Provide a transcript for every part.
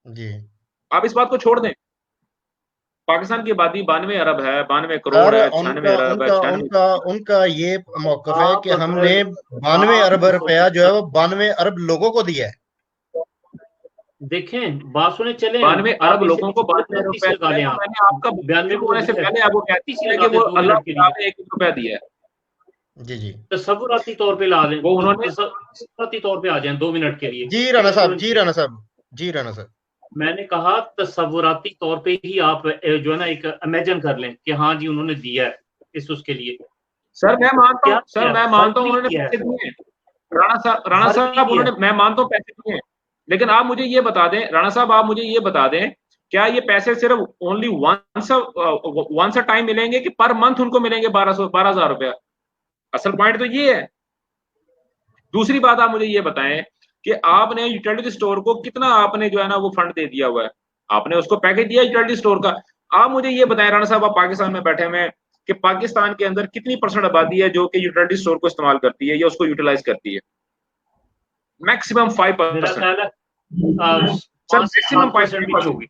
जी। आप इस बात को छोड़ दें, पाकिस्तान की आबादी 92 अरब है, 92 करोड़ सर है, उनका 96 अरब है, उनका 96। उनका उनका ये मौकफ है आप कि हमने 92 अरब रुपया जो है वो 92 अरब लोगों को दिया है। देखें, बात सुने, चले 92 अरब आप इसे लोगों को 32 92 रुपए लगा दिया है, लें, तो आप मैंने आपका बुक 92 को होने से पहले आपको कह 32 ही दिया है लगा कि दें वो 2 अल्लाह मिनट के लिए। ने 1 रुपया दिया है। जी जी। तसव्वुराती तौर पे ला लें, वो उन्होंने तसव्वुराती तौर पे आ जाएं 2 मिनट के लिए, जी राना साहब, कैलकुलेट जी करें। राना साहब, जी राना साहब। मैंने कहा तसव्वुराती तौर पे ही आप जो है ना एक इमेजिन कर लें कि हाँ जी उन्होंने दिया है इस उसके लिए। सर मैं मानता क्या हूँ, सर दिया है? मैं मानता हर्ज हूँ नहीं उन्होंने दिया है, पैसे दिए हैं। राणा हर्ज नहीं साहब दिया उन्होंने, है। मैं मानता हूँ पैसे दिए हैं, लेकिन आप मुझे ये बता दें, राणा साहब आप मुझे ये बता दें, क्या ये पैसे सिर्फ ओनली वंस अ टाइम मिलेंगे कि पर मंथ उनको मिलेंगे 12,000 रुपया? असल पॉइंट तो ये है। दूसरी बात आप मुझे ये बताएं कि आपने यूटिलिटी स्टोर को कितना आपने जो है ना वो फंड दे दिया हुआ है, आपने उसको पैकेज दिया यूटिलिटी स्टोर का। आप मुझे ये बताएं राणा साहब, आप पाकिस्तान में बैठे हुए हैं, कि पाकिस्तान के अंदर कितनी परसेंट आबादी है जो कि यूटिलिटी स्टोर को इस्तेमाल करती है या उसको यूटिलाइज करती है? मैक्सिमम फाइव मेरा परसेंट ख्याल है सर, 5 से मैक्सिमम 7% भी नहीं 5%। होगी।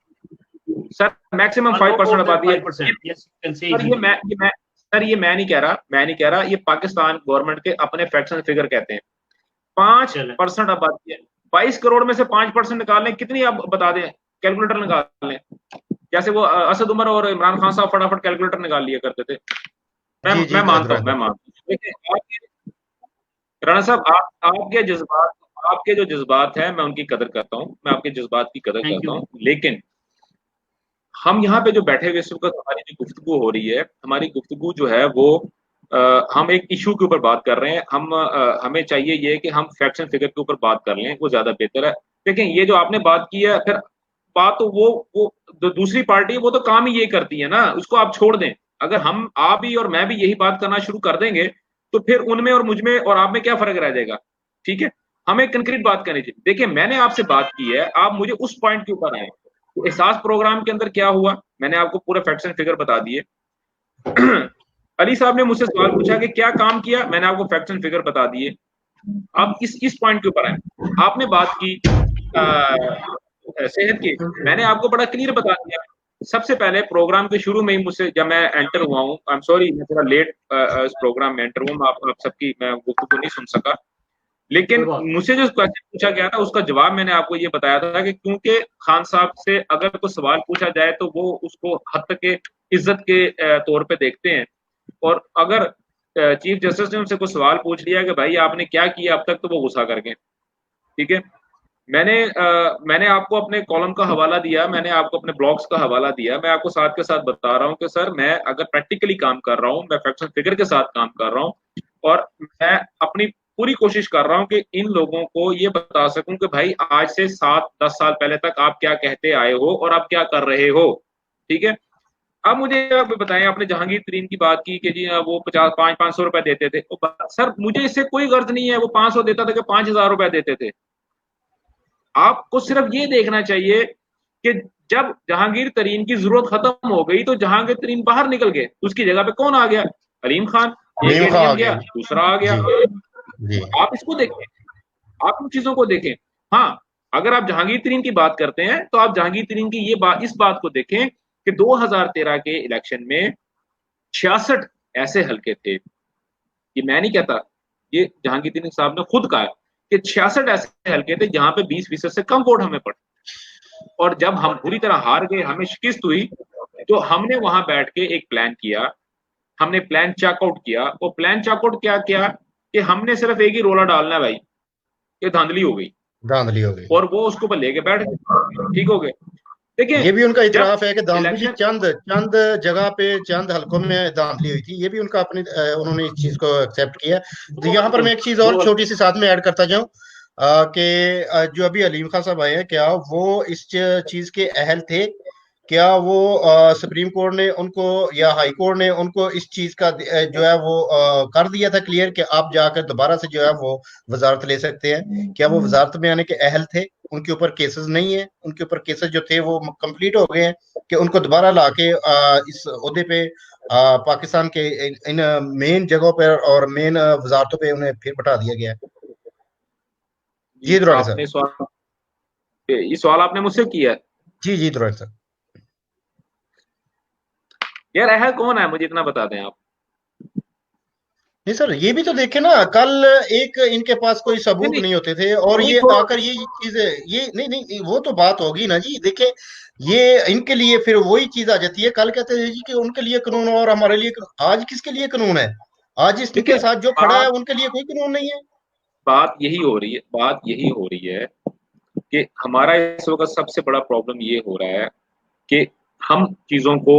Sir maximum five no more percent than आबादी है। 5%, yes you can say sir easily. ये मैं नहीं कह रहा, मैं नहीं कह रहा, ये पाकिस्तान गवर्नमेंट के अपने फैक्ट्स एंड फिगर कहते हैं। 5% आबादी है, 22 करोड़ में से 5% निकालने कितनी, आप बता दें, कैलकुलेटर निकाल लें, जैसे वो असद उमर और इमरान खान साहब फटाफट कैलकुलेटर निकाल लिया करते थे। जी जी मैं मानता हूँ, दुरान मैं साहब। मानता हूँ, देखिए राणा साहब, आप आपके जज्बात, आपके जो जज्बात हैं मैं उनकी कदर करता हूँ, मैं आपके जज्बात की कदर थैंक करता यू। हूँ, लेकिन हम यहाँ पे जो बैठे हुए इस वक्त हमारी जो गुफ्तगू हो रही है, हमारी गुफ्तगू जो है वो हम एक इशू के ऊपर बात कर रहे हैं, हमें चाहिए ये कि हम फैक्ट्स एंड फिगर के ऊपर बात कर लें, वो ज्यादा बेहतर है। देखें, ये जो आपने बात की है, फिर बात तो वो जो दूसरी पार्टी है वो तो काम ही ये करती है ना, उसको आप छोड़ दें। अगर हम, आप ही और मैं भी यही बात करना शुरू कर देंगे, तो फिर उनमें और मुझ में और आप में क्या फर्क रह जाएगा? ठीक है, हमें कंक्रीट बात करनी चाहिए। देखिए, मैंने आपसे बात की है, आप मुझे उस पॉइंट के ऊपर आए। तो एहसास प्रोग्राम के अंदर क्या हुआ, मैंने आपको पूरा फैक्ट्स एंड फिगर बता दिए। अली साहब ने मुझसे सवाल पूछा कि क्या काम किया, मैंने आपको फैक्ट्स एंड फिगर बता दिए। आप इस पॉइंट के ऊपर आए। आपने बात की सेहत की, मैंने आपको बड़ा क्लियर बता दिया। सबसे पहले प्रोग्राम के शुरू में ही मुझसे, जब मैं एंटर हुआ हूँ, आई एम सॉरी मैं थोड़ा लेट इस प्रोग्राम में एंटर हुआ, आप सबकी मैं गुफ्तगू नहीं सुन सका, कोई लेकिन बात नहीं। मुझसे जो क्वेश्चन पूछा गया था उसका जवाब मैंने आपको ये बताया था कि क्योंकि खान साहब से अगर कोई सवाल पूछा जाए तो वो उसको हद तक के इज्जत के तौर पे देखते हैं, और अगर चीफ जस्टिस ने उनसे कोई सवाल पूछ लिया कि भाई आपने क्या किया अब तक, तो वो गुस्सा कर गए। ठीक है, मैंने आपको अपने कॉलम का हवाला दिया, मैंने आपको अपने ब्लॉग्स का हवाला दिया, मैं आपको साथ के साथ बता रहा हूँ कि सर मैं अगर प्रैक्टिकली काम कर रहा हूँ, मैं फैक्ट्स एंड फिगर के साथ काम कर रहा हूँ, और मैं अपनी पूरी कोशिश कर रहा हूँ कि इन लोगों को ये बता सकूं कि भाई आज से 7-10 साल पहले तक आप क्या कहते आए हो और आप क्या कर रहे हो। ठीक है, अब मुझे आप बताएं, आपने जहांगीर तरीन की बात की कि जी वो 500-500 रुपए देते थे, सर मुझे इससे कोई गर्ज नहीं है वो 500 देता था कि 5,000 रुपए देते थे। आपको सिर्फ ये देखना चाहिए कि जब जहांगीर तरीन की जरूरत खत्म हो गई तो जहांगीर तरीन बाहर निकल गए, उसकी जगह पे कौन आ गया? अलीम खान। एक अलीम खां आ एडीएम गया गया, जी। दूसरा आ गया। जी जी। आप इसको देखें, आप इन चीजों को देखें। हाँ, अगर आप जहांगीर तरीन की बात करते हैं तो आप जहांगीर तरीन की ये बात, इस बात को देखें कि 2013 के इलेक्शन में 66 ऐसे हलके थे, ये मैं नहीं कहता, ये जहांगीर तरीन साहब ने खुद कहा है कि 66 ऐसे हलके थे जहां पे 20% से कम वोट हमें पड़े, और जब हम बुरी तरह हार गए, हमें शिकस्त हुई, तो हमने वहां बैठ के एक प्लान किया, हमने प्लान चेकआउट किया। वो प्लान चेकआउट क्या किया कि हमने सिर्फ एक ही रोला डालना है भाई, ये धांधली हो गई, धांधली हो गई। और वो उसको ऊपर लेके बैठ गए। ठीक हो गए। देखिए, ये भी उनका जब इतराफ है कि धांधली भी इलेक्शन, चंद चंद जगह पे चंद हलकों में धांधली हुई थी, ये भी उनका अपनी उन्होंने इस चीज को एक्सेप्ट किया। तो यहाँ पर मैं एक चीज और छोटी सी साथ में ऐड करता जाऊं कि जो अभी अलीम खान साहब आए हैं, क्या वो इस चीज के अहल थे? क्या वो सुप्रीम कोर्ट ने उनको या हाई कोर्ट ने उनको इस चीज का जो है वो कर दिया था क्लियर कि आप जाकर दोबारा से जो है वो वजारत ले सकते हैं? क्या वो वजारत में आने के अहल थे? उनके ऊपर केसेस नहीं है, उनके ऊपर केसेस जो थे वो कंप्लीट हो गए हैं कि उनको दोबारा लाके इस ओहदे पे पाकिस्तान के इन मेन जगहों पर और मेन वजारतों पे उन्हें फिर बैठा दिया गया है। जी जी दुरानी साहब। आपने सवाल, ये सवाल आपने मुझसे किया है। जी जी दुरान साहब। यार अहल कौन है, मुझे इतना बता दें आप। नहीं सर, ये भी तो देखे ना, कल एक इनके पास कोई नहीं सबूत नहीं नहीं होते थे और नहीं, ये छोड़ो। आकर ये चीजें, ये नहीं नहीं वो तो बात होगी ना जी। देखे, ये इनके लिए फिर वही चीज आ जाती है, कल कहते हैं जी कि उनके लिए कानून और हमारे लिए कानून। आज किसके लिए कानून है? आज देखिए इनके साथ जो खड़ा है बात उनके लिए कोई कानून नहीं है। बात यही हो रही है, बात यही हो रही है कि हमारा इस वक्त सबसे बड़ा प्रॉब्लम ये हो रहा है कि हम चीजों को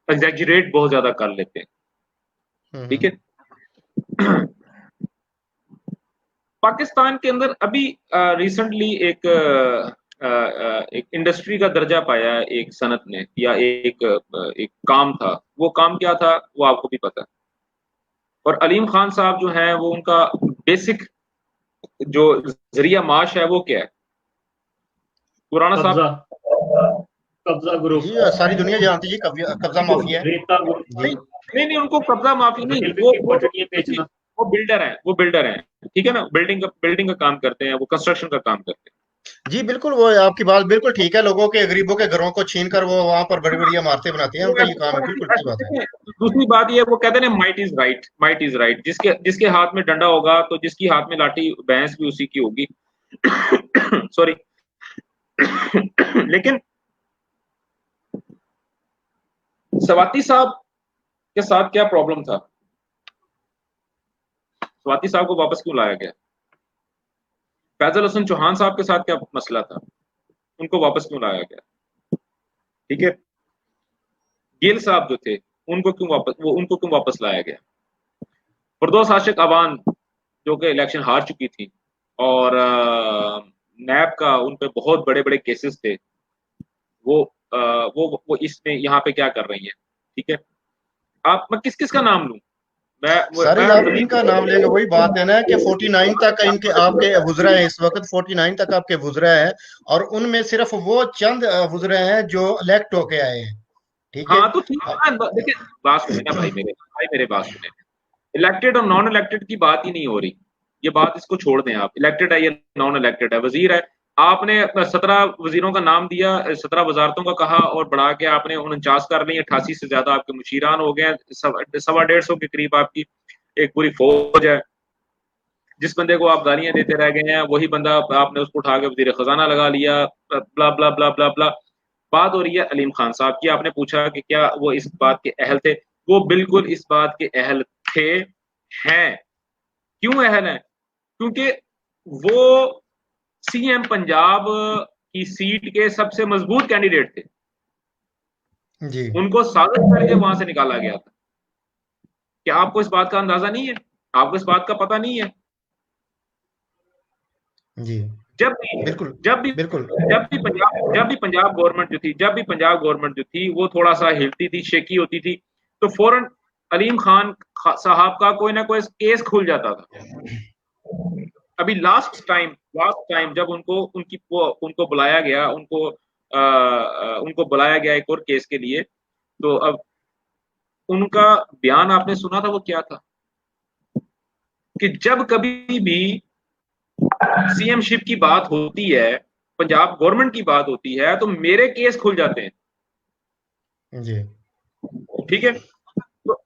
एग्जैजरेट बहुत ज्यादा कर लेते हैं। ठीक है। पाकिस्तान के अंदर अभी रिसेंटली एक इंडस्ट्री का दर्जा पाया है एक सनत ने, या एक काम था। वो काम क्या था वो आपको भी पता है। और अलीम खान साहब जो हैं वो उनका बेसिक जो जरिया माश है वो क्या है? कुराना साहब। कब्जा, कब्जा ग्रुप, जी सारी दुनिया जानती है जी, कब्जा माफिया है। रेता ग्रुप, जी नहीं नहीं, उनको कब्जा माफी नहीं, रेलवे वो की वो पटरियां बेचना। वो बिल्डर हैं, वो बिल्डर हैं। ठीक है ना, बिल्डिंग का काम करते हैं, वो कंस्ट्रक्शन का काम करते हैं। जी बिल्कुल, वो आपकी बात बिल्कुल ठीक है। लोगों के, गरीबों के घरों को छीन कर वो वहां पर बड़ी बड़ी इमारतें बनाते हैं, वो उनका ये काम है, ऐसे बिल्कुल अच्छी ऐसे बात है। देखें, दूसरी बात ये, वो कहते हैं might is right, might is right. जिसके जिसके हाथ में डंडा होगा तो जिसकी हाथ में लाठी भैंस भी उसी की होगी। सॉरी। लेकिन सवाती साहब के साथ क्या प्रॉब्लम था? स्वाति साहब को वापस क्यों लाया गया? फैजल हसन चौहान साहब के साथ क्या मसला था? उनको वापस क्यों लाया गया? ठीक है। गिल साहब जो थे, उनको क्यों वापस लाया गया? फिरदौस आशिक अवान जो कि इलेक्शन हार चुकी थी, और नैब का उन पे बहुत बड़े बड़े केसेस थे, वो वो इसमें यहाँ पे क्या कर रही है? ठीक है। आप, मैं किस किस का नाम लूं? सारे मैं आप जिनका नाम लेंगे वही बात है ना कि 49 तक इनके आपके वुजरा है, इस वक्त 49 तक आपके वुजरा है, और उनमें सिर्फ वो चंद वुजरा हैं जो इलेक्ट होके आए हैं। ठीक है। हाँ तो ठीक है, देखिए बात सुने ना भाई मेरे बात सुने। इलेक्टेड और नॉन इलेक्टेड की बात ही नहीं हो रही। ये बात, इसको छोड़ दें आप। इलेक्टेड है या नॉन इलेक्टेड है, वजीर है। आपने 17 वजीरों का नाम दिया, 17 वजारतों का कहा, और बढ़ा के आपने 49 कर ली। 88 से ज्यादा आपके मुशीरान हो गए। 125 के करीब आपकी एक पूरी फौज है। जिस बंदे को आप गालियां देते रह गए हैं, वही बंदा आपने उसको उठा के वजीर खजाना लगा लिया। ब्ला ब्ला ब्ला ब्ला ब्ला। बात हो रही है अलीम खान साहब की। आपने पूछा कि क्या वो इस बात के अहल थे? वो बिल्कुल इस बात के अहल थे, हैं। क्यों अहल हैं? क्योंकि वो सीएम पंजाब की सीट के सबसे मजबूत कैंडिडेट थे। जी उनको साजिश करके वहां से निकाला गया था। क्या आपको इस बात का अंदाजा नहीं है? आपको इस बात का पता नहीं है? जी जब भी बिल्कुल जब भी बिल्कुल। जब भी पंजाब गवर्नमेंट जो थी, वो थोड़ा सा हिलती थी, शेकी होती थी, तो फौरन अलीम खान साहब का कोई ना कोई केस खुल जाता था। अभी लास्ट टाइम जब उनको बुलाया गया, उनको बुलाया गया एक और केस के लिए, तो अब उनका बयान आपने सुना था, वो क्या था कि जब कभी भी सीएमशिप की बात होती है, पंजाब गवर्नमेंट की बात होती है, तो मेरे केस खुल जाते हैं। जी ठीक है। तो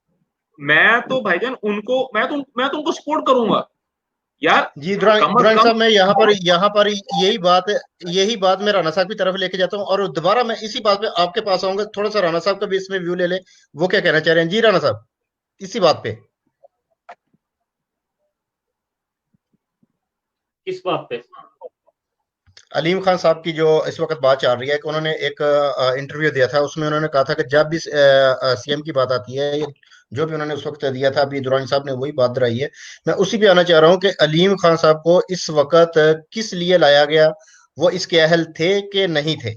मैं तो भाईजान मैं तो उनको सपोर्ट करूंगा यार। जी दुरान कम अज दुरान कम। साहब, मैं यहाँ पर यही बात मैं राणा साहब की तरफ लेके जाता हूँ, और दोबारा मैं इसी बात पे आपके पास आऊंगा। थोड़ा सा राणा साहब का भी इसमें व्यू ले ले, वो क्या कहना चाह रहे हैं जी राणा साहब इसी बात पे। किस बात पे? अलीम खान साहब की जो इस वक्त बात चल रही है कि उन्होंने एक इंटरव्यू दिया था, उसमें उन्होंने कहा था कि जब भी सीएम की बात आती है, जो भी उन्होंने उस वक्त दिया था, अभी दुरानी साहब ने वही बात दोहराई है। मैं उसी पे आना चाह रहा हूँ कि अलीम खान साहब को इस वक्त किस लिए लाया गया? वो इसके अहल थे कि नहीं थे?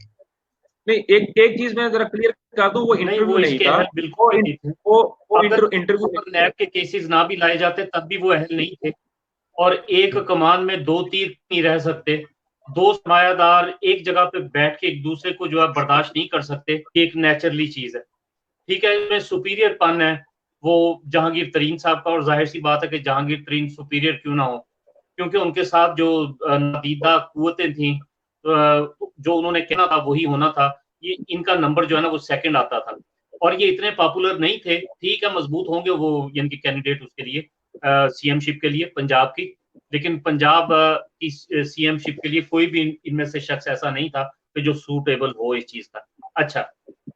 नहीं, एक एक चीज मैं जरा क्लियर कर दूं, वो नहीं, इंटरव्यू वो नहीं इसके था। अहल वो बिल्कुल नहीं थे। वो अगर इंटरव्यू अगर नैब के केसेस ना भी लाए जाते तब भी वो अहल नहीं थे। और एक कमान में दो तीर नहीं रह सकते। दो सरमायादार एक जगह पे बैठ के एक दूसरे को जो है बर्दाश्त नहीं कर सकते। एक नेचुरली चीज है। ठीक है, इसमें सुपीरियर पन है वो जहांगीर तरीन साहब का, और जाहिर सी बात है कि जहांगीर तरीन सुपीरियर क्यों ना हो, क्योंकि उनके साथ जो नादीदा कुव्वतें थी, जो उन्होंने कहना था वही होना था, ये इनका नंबर जो है ना वो सेकंड आता था। और ये इतने पॉपुलर नहीं थे, ठीक है मजबूत होंगे वो इनके कैंडिडेट उसके लिए सीएमशिप के लिए पंजाब की, लेकिन पंजाब की सीएमशिप के लिए कोई भी इनमें से शख्स ऐसा नहीं था कि जो सूटेबल हो इस चीज का। अच्छा,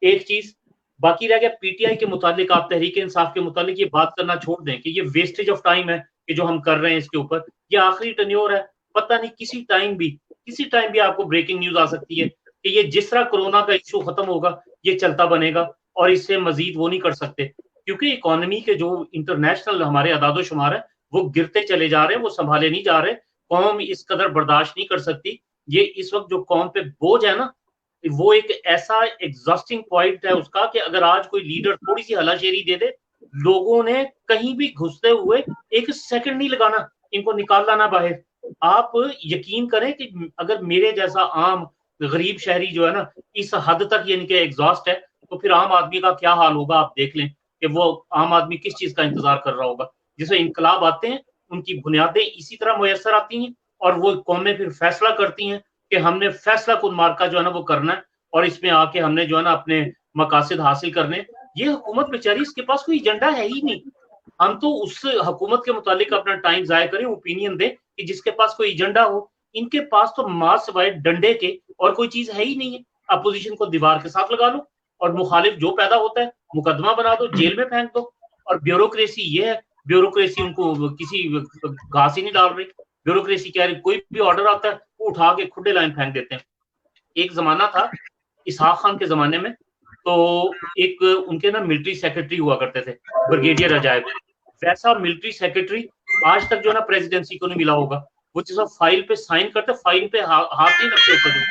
एक चीज बाकी रह गया पीटीआई के मुतालिक, आप तहरीक इंसाफ के मुतालिक ये बात करना छोड़ दें कि ये वेस्टेज ऑफ टाइम है कि जो हम कर रहे हैं इसके ऊपर, ये आखिरी टन्योर है, पता नहीं किसी टाइम भी आपको ब्रेकिंग न्यूज आ सकती है कि ये जिस तरह कोरोना का इशू खत्म होगा ये चलता बनेगा और इससे मजीद वो नहीं कर सकते, क्योंकि इकोनॉमी के जो इंटरनेशनल हमारे अदादो शुमार है वो गिरते चले जा रहे हैं, वो संभाले नहीं जा रहे, कौम इस कदर बर्दाश्त नहीं कर सकती। ये इस वक्त जो कौम पे बोझ है ना, वो एक ऐसा एग्जॉस्टिंग पॉइंट है उसका कि अगर आज कोई लीडर थोड़ी सी हलाशेरी दे दे, लोगों ने कहीं भी घुसते हुए एक सेकंड नहीं लगाना, इनको निकाल लाना बाहर। आप यकीन करें कि अगर मेरे जैसा आम गरीब शहरी जो है ना इस हद तक ये इनके एग्जॉस्ट है, तो फिर आम आदमी का क्या हाल होगा आप देख लें कि वो आम आदमी किस चीज का इंतजार कर रहा होगा। जिसमें इनकलाब आते हैं, उनकी बुनियादें इसी तरह मुयसर आती हैं और वो कौमें फिर फैसला करती हैं कि हमने फैसला कुन मार्का जो है ना वो करना है और इसमें आके हमने जो है ना अपने मकासद हासिल करने। ये हुकूमत बेचारी, इसके पास कोई एजेंडा है ही नहीं। हम तो उस हुकूमत के मुतालिक अपना टाइम जाया करें, ओपिनियन दें कि जिसके पास कोई एजेंडा हो। इनके पास तो मास सिवाय डंडे के और कोई चीज है ही नहीं है। अपोजिशन को दीवार के साथ लगा लो और मुखालिफ जो पैदा होता है मुकदमा बना दो, जेल में फेंक दो। और ब्यूरोक्रेसी ये है, ब्यूरोक्रेसी उनको किसी घास ही नहीं डाल रही। ब्यूरोक्रेसी कह रही कोई भी ऑर्डर आता है वो उठा के खुडे लाइन फेंक देते हैं। एक जमाना था इसहाक खान के जमाने में, तो एक उनके ना मिलिट्री सेक्रेटरी हुआ करते थे, ब्रिगेडियर अजायब। वैसा मिलिट्री सेक्रेटरी आज तक जो ना प्रेसिडेंसी को नहीं मिला होगा। वो जिस फाइल पे साइन करते, फाइल पे हाथ नहीं रखते होते थे,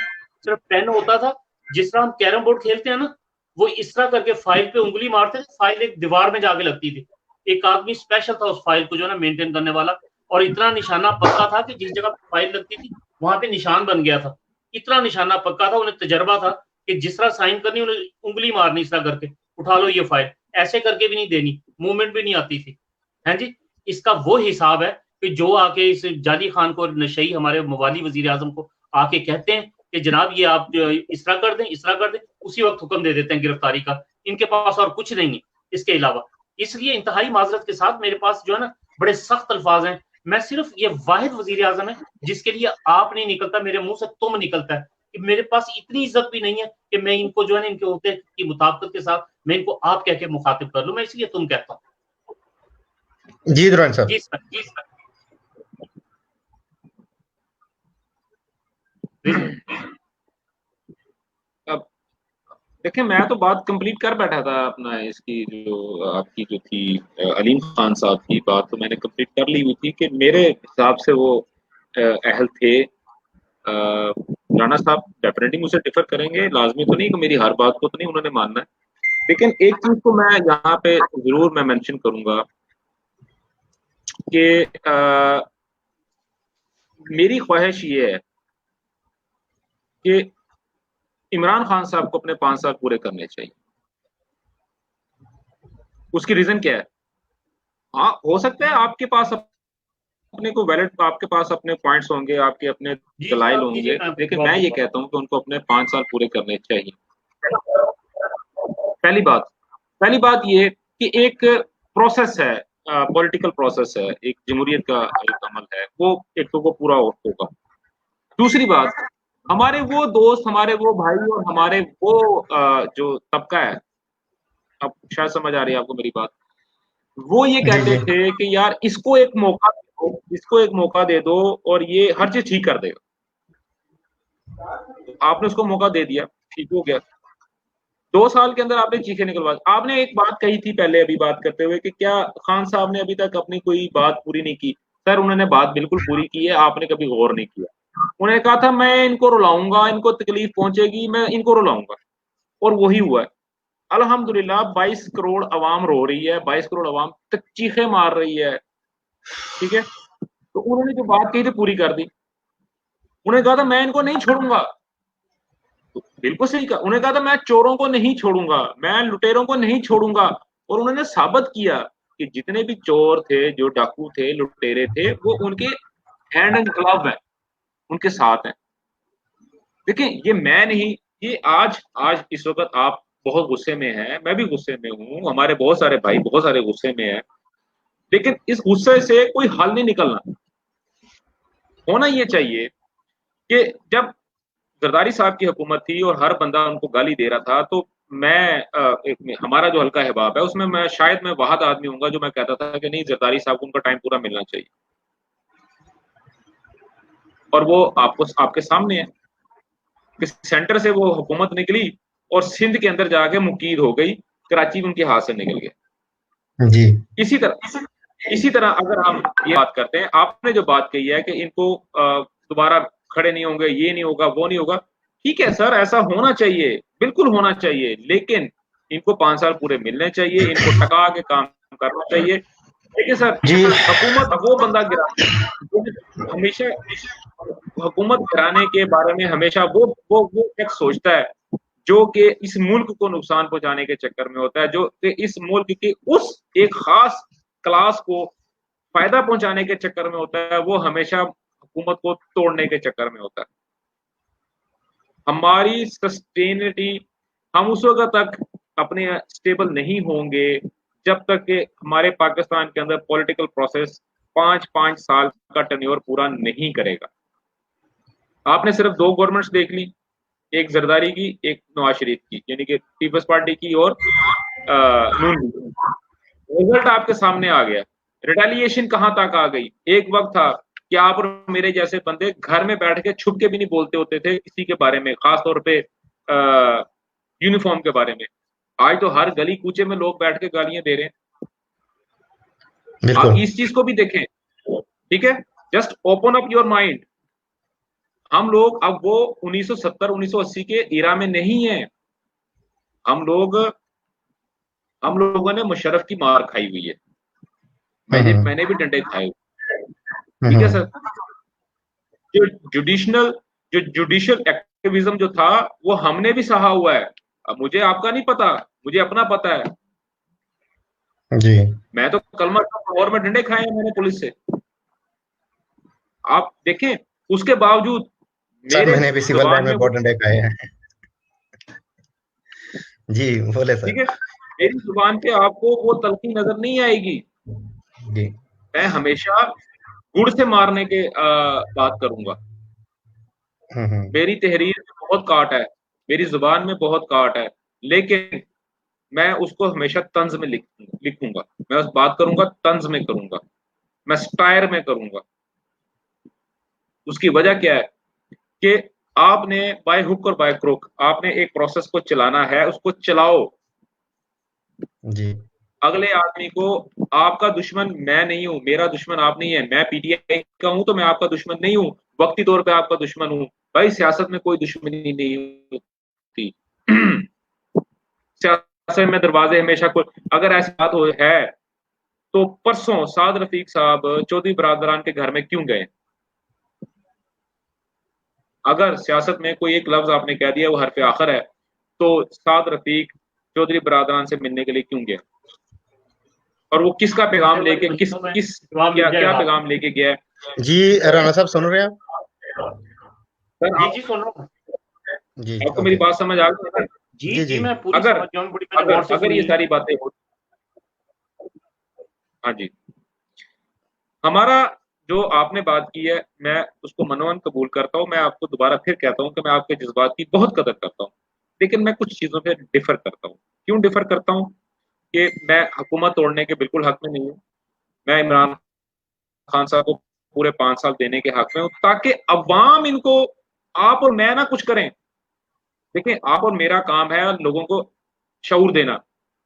सिर्फ पेन होता था। जिस तरह हम कैरम बोर्ड खेलते हैं ना, वो इस तरह करके फाइल पे उंगली मारते थे, फाइल एक दीवार में जाके लगती थी। एक आदमी स्पेशल था उस फाइल को जो ना मेंटेन करने वाला, और इतना निशाना पक्का था कि जिस जगह फाइल लगती थी वहां पे निशान बन गया था। इतना निशाना पक्का था, उन्हें तजर्बा था कि जिस तरह साइन करनी उन्हें उंगली मारनी इस तरह करके, उठा लो ये फाइल, ऐसे करके भी नहीं देनी, मूवमेंट भी नहीं आती थी। है जी, इसका वो हिसाब है कि जो आके इस जाली खान को, नशई हमारे मवाली वजीर आजम को आके कहते हैं कि जनाब ये आप इस तरह कर दें, इस तरह कर दें, उसी वक्त हुक्म दे देते हैं गिरफ्तारी का। इनके पास और कुछ नहीं है इसके अलावा। इसलिए इंतहाई माजरत के साथ मेरे पास जो है ना बड़े सख्त अल्फाज हैं। मैं सिर्फ ये वाहिद वजीर आजम है जिसके लिए आप नहीं निकलता, मेरे मुंह से तुम निकलता है कि मेरे पास इतनी इज्जत भी नहीं है कि मैं इनको जो है ना इनके होते की मुताबिकत के साथ मैं इनको आप कह के मुखातिब कर लूं। मैं इसलिए तुम कहता हूँ। जी दुरान साहब। जी सर, जी सर। अब देखिए, मैं तो बात कंप्लीट कर बैठा था अपना, इसकी जो आपकी जो थी अलीम खान साहब की बात तो मैंने कंप्लीट कर ली हुई थी कि मेरे हिसाब से वो अहल थे। राणा साहब डेफिनेटली मुझसे डिफर करेंगे, लाजमी तो नहीं कि मेरी हर बात को तो नहीं उन्होंने मानना है, लेकिन एक चीज को मैं यहाँ पे जरूर मैं मेंशन करूंगा कि मेरी ख्वाहिश ये है कि इमरान खान साहब को अपने 5 साल पूरे करने चाहिए। उसकी रीजन क्या है? हाँ, हो सकता है आपके पास अपने को वैलिड, आपके पास अपने पॉइंट्स होंगे, आपके अपने दलाइल होंगे, लेकिन मैं ये कहता हूँ कि उनको अपने 5 साल पूरे करने चाहिए। पहली बात ये कि एक प्रोसेस है, पॉलिटिकल प्रोसेस है, एक जमहूरियत का एक अमल है, वो एक तो वो पूरा होगा। दूसरी बात, हमारे वो दोस्त, हमारे वो भाई और हमारे वो जो तबका है, अब शायद समझ आ रही है आपको मेरी बात, वो ये कहते थे कि यार इसको एक मौका दे दो, इसको एक मौका दे दो और ये हर चीज ठीक कर देगा। आपने उसको मौका दे दिया, ठीक हो गया। 2 साल के अंदर आपने चीखें निकलवा। आपने एक बात कही थी पहले अभी बात करते हुए कि क्या खान साहब ने अभी तक अपनी कोई बात पूरी नहीं की। सर, उन्होंने बात बिल्कुल पूरी की है, आपने कभी गौर नहीं किया। उन्होंने कहा था मैं इनको रुलाऊंगा, इनको तकलीफ पहुंचेगी, मैं इनको रुलाऊंगा, और वही हुआ है। अल्हम्दुलिल्लाह 22 करोड़ अवाम रो रही है, 22 करोड़ अवाम तक चीखें मार रही है, ठीक है। तो उन्होंने जो बात कही थी पूरी कर दी। उन्होंने कहा था मैं इनको नहीं छोड़ूंगा, तो बिल्कुल सही कहा। उन्होंने कहा था मैं चोरों को नहीं छोड़ूंगा, मैं लुटेरों को नहीं छोड़ूंगा, और उन्होंने साबित किया कि जितने भी चोर थे, जो डाकू थे, लुटेरे थे, वो उनके हैंड एंड ग्लव है, उनके साथ हैं। देखिए ये मैं नहीं, ये आज आज इस वक्त आप बहुत गुस्से में हैं, मैं भी गुस्से में हूँ, हमारे बहुत सारे भाई बहुत सारे गुस्से में हैं, लेकिन इस गुस्से से कोई हल नहीं निकलना। होना ये चाहिए कि जब जरदारी साहब की हुकूमत थी और हर बंदा उनको गाली दे रहा था, तो मैं हमारा जो हल्का हिबाब है उसमें मैं शायद मैं वाहद आदमी हूँगा जो मैं कहता था कि नहीं, जरदारी साहब को उनका टाइम पूरा मिलना चाहिए। और वो आपको आपके सामने है कि सेंटर से वो हुकूमत निकली और सिंध के अंदर जाके मुकीद हो गई, कराची में उनके हाथ से निकल गया। जी इसी तरह अगर हम ये बात करते हैं, आपने जो बात कही है कि इनको दोबारा खड़े नहीं होंगे, ये नहीं होगा, वो नहीं होगा, ठीक है सर, ऐसा होना चाहिए, बिल्कुल होना चाहिए, लेकिन इनको 5 साल पूरे मिलने चाहिए, इनको टका के काम करना चाहिए। देखिए सर, जी हुकूमत वो बंदा गिरा हमेशा, हुकूमत गिराने के बारे में हमेशा वो शख्स सोचता है जो कि इस मुल्क को नुकसान पहुंचाने के चक्कर में होता है, जो कि इस मुल्क की उस एक खास क्लास को फायदा पहुंचाने के चक्कर में होता है, वो हमेशा हुकूमत को तोड़ने के चक्कर में होता है। हमारी सस्टेनिटी, हम उस वक्त तक अपने स्टेबल नहीं होंगे जब तक कि हमारे पाकिस्तान के अंदर पॉलिटिकल प्रोसेस 5-5 साल का टेन्योर पूरा नहीं करेगा। आपने सिर्फ 2 गवर्नमेंट्स देख ली, एक जरदारी की, एक नवाज शरीफ की, यानी कि पीपल्स पार्टी की और नून लीग। रिजल्ट आपके सामने आ गया। रिटेलिएशन कहां तक आ गई? एक वक्त था कि आप और मेरे जैसे बंदे घर में बैठ के छुप के भी नहीं बोलते होते थे किसी के बारे में, खास तौर पे यूनिफॉर्म के बारे में। आज तो हर गली कूचे में लोग बैठ के गालियां दे रहे हैं। आप बिल्कुल इस चीज को भी देखें, ठीक है, just open up your mind. हम लोग अब वो 1970 1980 के इरा में नहीं है। हम लोगों ने मुशर्रफ की मार खाई हुई है, मैंने भी डंडे खाए हुए, ठीक है सर। जो जुडिशियल एक्टिविज्म जो था वो हमने भी सहा हुआ है। अब मुझे आपका नहीं पता, मुझे अपना पता है। जी मैं तो कलमा और में डंडे खाए हैं मैंने पुलिस से, आप देखें। उसके बावजूद सर मेरे मैंने भी सिविल लाइन जुबान में में बहुत वो, डंडे खाए हैं। जी बोले ठीक सर। है, मेरी जुबान पे आपको वो तलखी नजर नहीं आएगी। जी मैं हमेशा गुड़ से मारने के बात करूंगा। मेरी तहरीर में बहुत काट है, मेरी जुबान में बहुत काट है, लेकिन मैं उसको हमेशा तंज में लिखूंगा। मैं उस बात करूंगा, तंज में करूंगा, मैं स्टायर में करूंगा। उसकी वजह क्या है कि आपने बाय हुक और बाय क्रुक आपने एक प्रोसेस को चलाना है, उसको चलाओ। जी अगले आदमी को, आपका दुश्मन मैं नहीं हूं, मेरा दुश्मन आप नहीं है, मैं पीटीआई का हूं तो मैं आपका दुश्मन नहीं हूं, वक्ती तौर पे आपका दुश्मन हूं। भाई सियासत में कोई दुश्मनी नहीं होती। सियासत में दरवाजे हमेशा अगर ऐसी बात हो है तो परसों साद रफीक साहब चौधरी बरादरान के घर में क्यों गए? अगर सियासत में कोई एक लफ्ज आपने कह दिया वो हरफ आखिर है, तो साद रफीक चौधरी बरादरान से मिलने के लिए क्यों गया? और वो किसका पैगाम लेके, क्या पैगाम लेके गया है? जी राणा साहब सुन रहे हैं आप? जी सुन रहा हूँ। जी आपको मेरी ओके। बात समझ आ गई? जी जी मैं पूरी अगर समझ गया हूँ, बड़ी मैंने गौर से अगर ये सुनी। सारी बातें हो, हाँ जी, हमारा जो आपने बात की है मैं उसको मनोवन कबूल करता हूँ। मैं आपको दोबारा फिर कहता हूँ कि मैं आपके जज्बात की बहुत कदर करता हूँ, लेकिन मैं कुछ चीजों पे डिफर करता हूँ। क्यों डिफर करता हूँ? कि मैं हुकूमत तोड़ने के बिल्कुल हक में नहीं हूँ। मैं इमरान खान साहब को पूरे 5 साल देने के हक में हूँ, ताकि अवाम इनको, आप और मैं ना कुछ करें। देखिए आप और मेरा काम है लोगों को शऊर देना,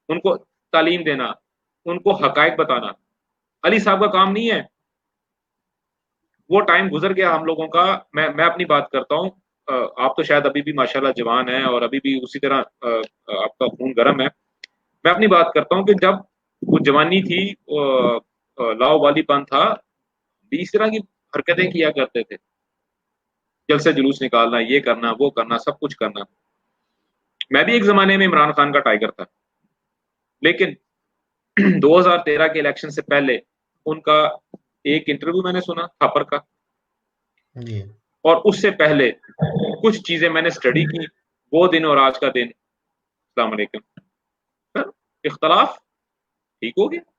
उनको तालीम देना, उनको हकायक बताना। अली साहब का काम नहीं है, वो टाइम गुजर गया हम लोगों का। मैं अपनी बात करता हूँ। आप तो शायद अभी भी माशाल्लाह जवान हैं और अभी भी उसी तरह आपका खून गर्म है। मैं अपनी बात करता हूँ कि जब वो जवानी थी, लाओ वालीपन था, इस तरह की हरकतें किया करते थे, जलसे जुलूस निकालना, ये करना, वो करना, सब कुछ करना। मैं भी एक जमाने में इमरान खान का टाइगर था, लेकिन 2013 के इलेक्शन से पहले उनका एक इंटरव्यू मैंने सुना थापर का, जी। और उससे पहले कुछ चीजें मैंने स्टडी की, वो दिन और आज का दिन। अस्सलाम वालेकुम सर, इख्तलाफ ठीक हो गया।